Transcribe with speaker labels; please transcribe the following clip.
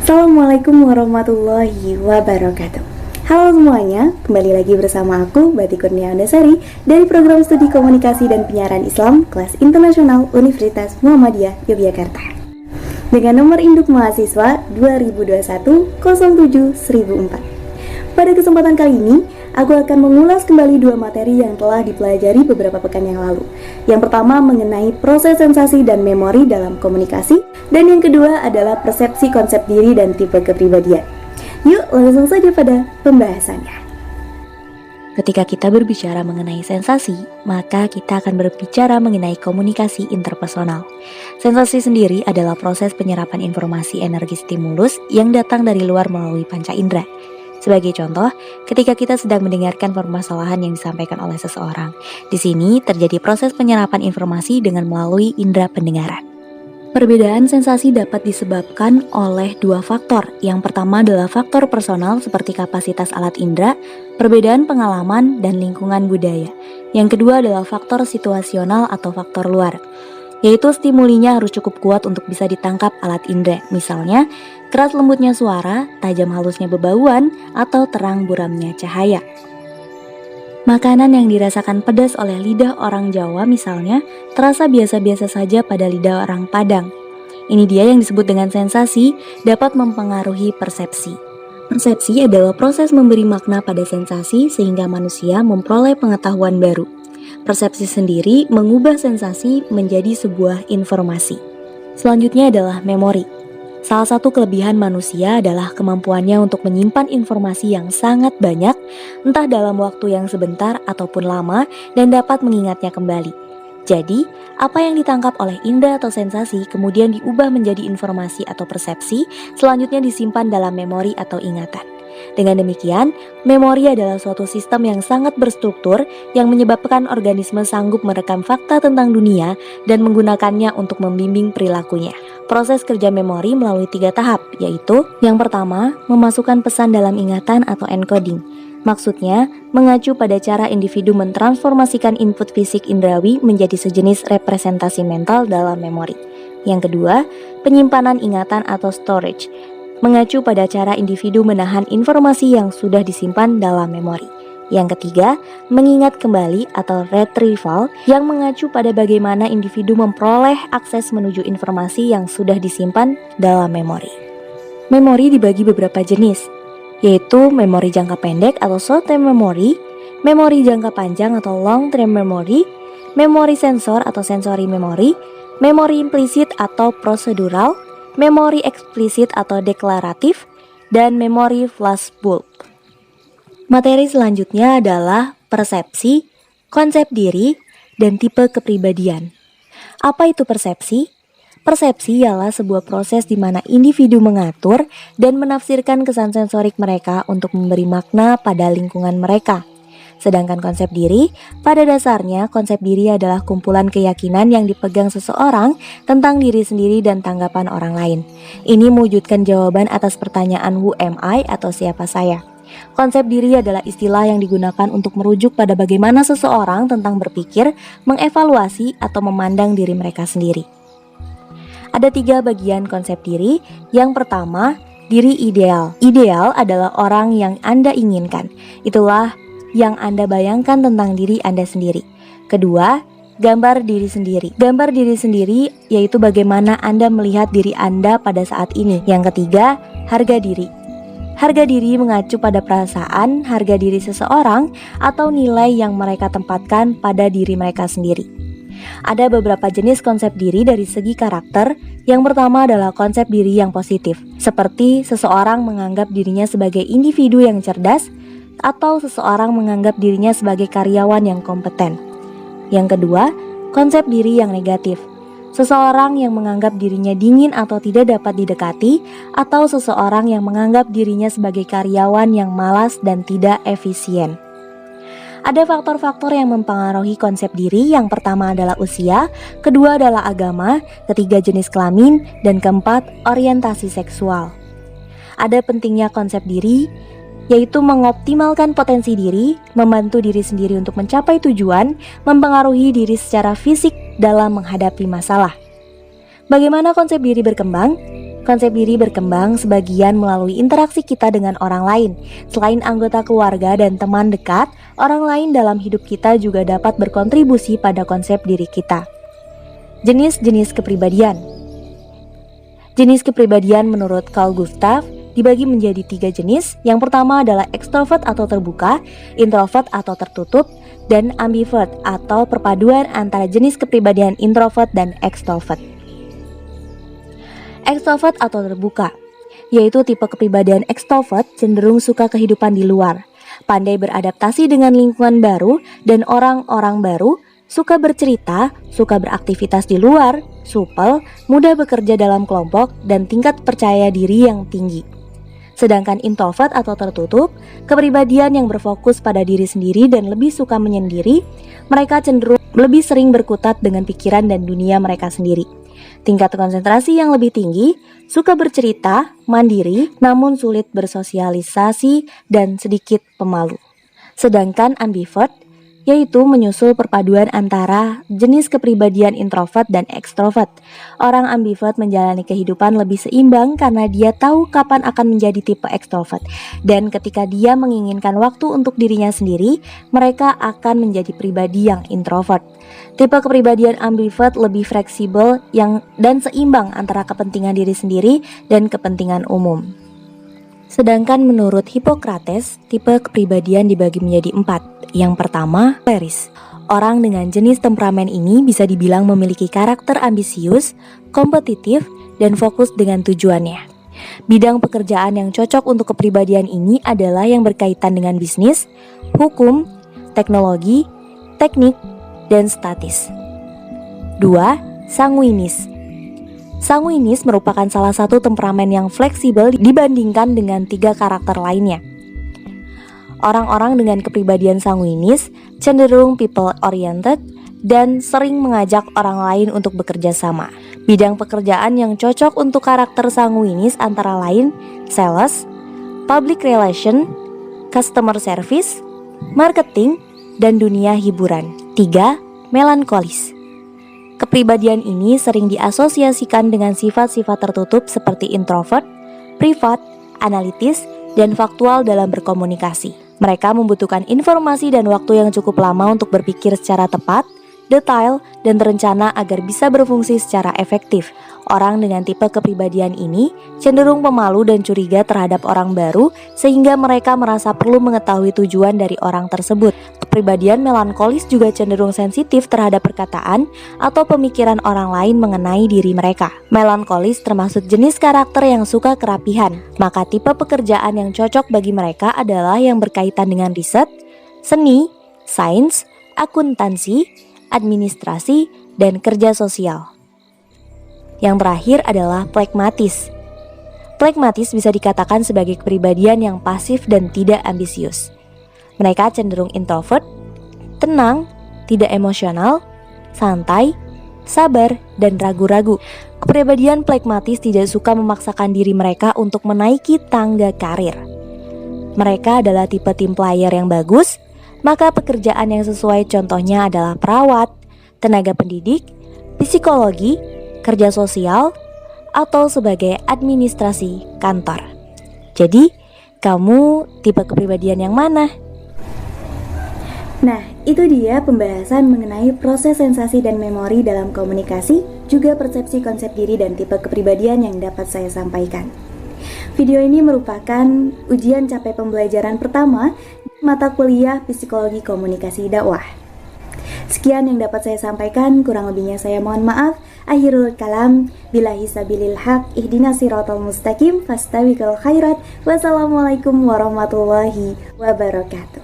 Speaker 1: Assalamualaikum warahmatullahi wabarakatuh. Halo semuanya, kembali lagi bersama aku Bati Kurnia Andasari dari Program Studi Komunikasi dan Penyiaran Islam Kelas Internasional Universitas Muhammadiyah Yogyakarta dengan nomor induk mahasiswa 2021-07-1004. Pada kesempatan kali ini, aku akan mengulas kembali dua materi yang telah dipelajari beberapa pekan yang lalu. Yang pertama mengenai proses sensasi dan memori dalam komunikasi, dan yang kedua adalah persepsi konsep diri dan tipe kepribadian. Yuk langsung saja pada pembahasannya.
Speaker 2: Ketika kita berbicara mengenai sensasi, maka kita akan berbicara mengenai komunikasi interpersonal. Sensasi sendiri adalah proses penyerapan informasi energi stimulus yang datang dari luar melalui panca indera. Sebagai contoh, ketika kita sedang mendengarkan permasalahan yang disampaikan oleh seseorang, di sini terjadi proses penyerapan informasi dengan melalui indera pendengaran. Perbedaan sensasi dapat disebabkan oleh dua faktor. Yang pertama adalah faktor personal seperti kapasitas alat indera, perbedaan pengalaman, dan lingkungan budaya. Yang kedua adalah faktor situasional atau faktor luar, yaitu stimulinya harus cukup kuat untuk bisa ditangkap alat indera. Misalnya, keras lembutnya suara, tajam halusnya bebauan, atau terang buramnya cahaya. Makanan yang dirasakan pedas oleh lidah orang Jawa misalnya, terasa biasa-biasa saja pada lidah orang Padang. Ini dia yang disebut dengan sensasi, dapat mempengaruhi persepsi. Persepsi adalah proses memberi makna pada sensasi sehingga manusia memperoleh pengetahuan baru. Persepsi sendiri mengubah sensasi menjadi sebuah informasi. Selanjutnya adalah memori. Salah satu kelebihan manusia adalah kemampuannya untuk menyimpan informasi yang sangat banyak, entah dalam waktu yang sebentar ataupun lama, dan dapat mengingatnya kembali. Jadi, apa yang ditangkap oleh indera atau sensasi kemudian diubah menjadi informasi atau persepsi, selanjutnya disimpan dalam memori atau ingatan. Dengan demikian, memori adalah suatu sistem yang sangat berstruktur yang menyebabkan organisme sanggup merekam fakta tentang dunia dan menggunakannya untuk membimbing perilakunya. Proses kerja memori melalui 3 tahap, yaitu yang pertama, memasukkan pesan dalam ingatan atau encoding. Maksudnya, mengacu pada cara individu mentransformasikan input fisik indrawi menjadi sejenis representasi mental dalam memori. Yang kedua, penyimpanan ingatan atau storage, mengacu pada cara individu menahan informasi yang sudah disimpan dalam memori. Yang ketiga, mengingat kembali atau retrieval yang mengacu pada bagaimana individu memperoleh akses menuju informasi yang sudah disimpan dalam memori. Memori dibagi beberapa jenis, yaitu memori jangka pendek atau short term memory, memori jangka panjang atau long term memory, memori sensor atau sensory memory, memori implisit atau prosedural, memori eksplisit atau deklaratif, dan memori flashbulb. Materi selanjutnya adalah persepsi, konsep diri, dan tipe kepribadian. Apa itu persepsi? Persepsi ialah sebuah proses di mana individu mengatur dan menafsirkan kesan sensorik mereka untuk memberi makna pada lingkungan mereka. Sedangkan konsep diri, pada dasarnya konsep diri adalah kumpulan keyakinan yang dipegang seseorang tentang diri sendiri dan tanggapan orang lain. Ini mewujudkan jawaban atas pertanyaan who am I atau siapa saya. Konsep diri adalah istilah yang digunakan untuk merujuk pada bagaimana seseorang tentang berpikir, mengevaluasi, atau memandang diri mereka sendiri. Ada 3 bagian konsep diri. Yang pertama, diri ideal. Ideal adalah orang yang Anda inginkan. Itulah yang Anda bayangkan tentang diri Anda sendiri. Kedua, gambar diri sendiri. Gambar diri sendiri yaitu bagaimana Anda melihat diri Anda pada saat ini. Yang ketiga, harga diri. Harga diri mengacu pada perasaan, harga diri seseorang, atau nilai yang mereka tempatkan pada diri mereka sendiri. Ada beberapa jenis konsep diri dari segi karakter. Yang pertama adalah konsep diri yang positif, seperti seseorang menganggap dirinya sebagai individu yang cerdas, atau seseorang menganggap dirinya sebagai karyawan yang kompeten. Yang kedua, konsep diri yang negatif. Seseorang yang menganggap dirinya dingin atau tidak dapat didekati, atau seseorang yang menganggap dirinya sebagai karyawan yang malas dan tidak efisien. Ada faktor-faktor yang mempengaruhi konsep diri. Yang pertama adalah usia, kedua adalah agama, ketiga jenis kelamin, dan keempat orientasi seksual. Ada pentingnya konsep diri, yaitu mengoptimalkan potensi diri, membantu diri sendiri untuk mencapai tujuan, mempengaruhi diri secara fisik dalam menghadapi masalah. Bagaimana konsep diri berkembang? Konsep diri berkembang sebagian melalui interaksi kita dengan orang lain. Selain anggota keluarga dan teman dekat, orang lain dalam hidup kita juga dapat berkontribusi pada konsep diri kita. Jenis-jenis kepribadian. Jenis kepribadian menurut Carl Gustav dibagi menjadi 3 jenis. Yang pertama adalah extrovert atau terbuka, introvert atau tertutup, dan ambivert atau perpaduan antara jenis kepribadian introvert dan extrovert. Extrovert atau terbuka, yaitu tipe kepribadian extrovert cenderung suka kehidupan di luar, pandai beradaptasi dengan lingkungan baru dan orang-orang baru, suka bercerita, suka beraktivitas di luar, supel, mudah bekerja dalam kelompok, dan tingkat percaya diri yang tinggi. Sedangkan introvert atau tertutup, kepribadian yang berfokus pada diri sendiri dan lebih suka menyendiri, mereka cenderung lebih sering berkutat dengan pikiran dan dunia mereka sendiri. Tingkat konsentrasi yang lebih tinggi, suka bercerita, mandiri, namun sulit bersosialisasi dan sedikit pemalu. Sedangkan ambivert, yaitu menyusul perpaduan antara jenis kepribadian introvert dan extrovert. Orang ambivert menjalani kehidupan lebih seimbang karena dia tahu kapan akan menjadi tipe extrovert. Dan ketika dia menginginkan waktu untuk dirinya sendiri, mereka akan menjadi pribadi yang introvert. Tipe kepribadian ambivert lebih fleksibel dan seimbang antara kepentingan diri sendiri dan kepentingan umum. Sedangkan menurut Hippocrates, tipe kepribadian dibagi menjadi 4. Yang pertama, Choleric. Orang dengan jenis temperamen ini bisa dibilang memiliki karakter ambisius, kompetitif, dan fokus dengan tujuannya. Bidang pekerjaan yang cocok untuk kepribadian ini adalah yang berkaitan dengan bisnis, hukum, teknologi, teknik, dan statis. 2. Sanguinis. Sanguinis merupakan salah satu temperamen yang fleksibel dibandingkan dengan 3 karakter lainnya. Orang-orang dengan kepribadian sanguinis cenderung people-oriented dan sering mengajak orang lain untuk bekerja sama. Bidang pekerjaan yang cocok untuk karakter sanguinis antara lain sales, public relation, customer service, marketing, dan dunia hiburan. 3. Melankolis. Kepribadian ini sering diasosiasikan dengan sifat-sifat tertutup seperti introvert, privat, analitis, dan faktual dalam berkomunikasi. Mereka membutuhkan informasi dan waktu yang cukup lama untuk berpikir secara tepat, detail, dan terencana agar bisa berfungsi secara efektif. Orang dengan tipe kepribadian ini cenderung pemalu dan curiga terhadap orang baru sehingga mereka merasa perlu mengetahui tujuan dari orang tersebut. Kepribadian melankolis juga cenderung sensitif terhadap perkataan atau pemikiran orang lain mengenai diri mereka. Melankolis termasuk jenis karakter yang suka kerapihan, maka tipe pekerjaan yang cocok bagi mereka adalah yang berkaitan dengan riset, seni, sains, akuntansi, administrasi, dan kerja sosial. Yang terakhir adalah phlegmatis. Phlegmatis bisa dikatakan sebagai kepribadian yang pasif dan tidak ambisius. Mereka cenderung introvert, tenang, tidak emosional, santai, sabar, dan ragu-ragu. Kepribadian phlegmatis tidak suka memaksakan diri mereka untuk menaiki tangga karir. Mereka adalah tipe team player yang bagus, maka pekerjaan yang sesuai contohnya adalah perawat, tenaga pendidik, psikologi, kerja sosial, atau sebagai administrasi kantor. Jadi, kamu tipe kepribadian yang mana?
Speaker 1: Nah, itu dia pembahasan mengenai proses sensasi dan memori dalam komunikasi, juga persepsi konsep diri dan tipe kepribadian yang dapat saya sampaikan. Video ini merupakan ujian capek pembelajaran pertama mata kuliah Psikologi Komunikasi Dakwah. Sekian yang dapat saya sampaikan, kurang lebihnya saya mohon maaf. Akhirul kalam, billahi sabilil haq, ihdinas siratal mustaqim, fastabiqul khairat. Wassalamualaikum warahmatullahi wabarakatuh.